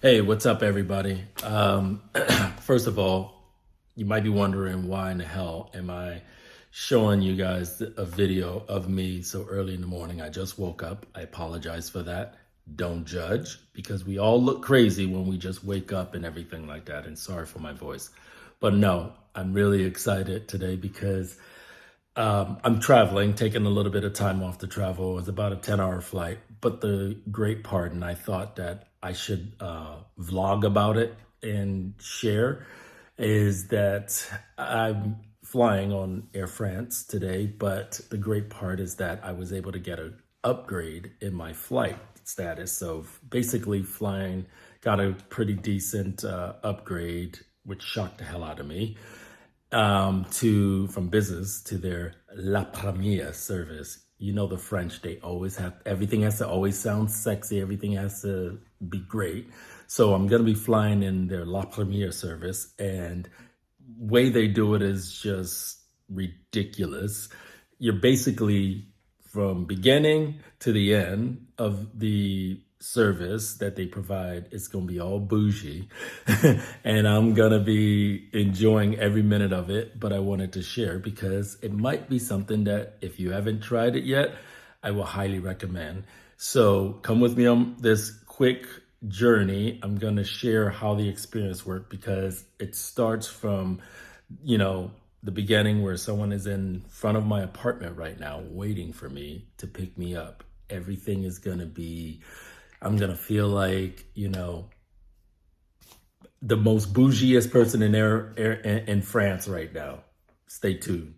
Hey, what's up, everybody? First of all, you might be wondering why in the hell am I showing you guys a video of me so early in the morning. I just woke up. I apologize for that. Don't judge because we all look crazy when we just wake up and everything like that. And sorry for my voice. But no, I'm really excited today because I'm traveling, taking a little bit of time off to travel. It was about a 10-hour flight. But the great part, and I thought that I should vlog about it and share, is that I'm flying on Air France today. But the great part is that I was able to get an upgrade in my flight status. So basically, flying got a pretty decent upgrade, which shocked the hell out of me to from business to their La Première service. You know the French, they always have everything has to always sound sexy, everything has to be great. So I'm gonna be flying in their La Première service, and way they do it is just ridiculous. You're basically from beginning to the end of the service that they provide, it's going to be all bougie. And I'm going to be enjoying every minute of it. But I wanted to share because it might be something that if you haven't tried it yet, I will highly recommend. So come with me on this quick journey. I'm going to share how the experience worked because it starts from, the beginning where someone is in front of my apartment right now waiting for me to pick me up. Everything is going to be, I'm going to feel like, the most bougiest person in France right now. Stay tuned.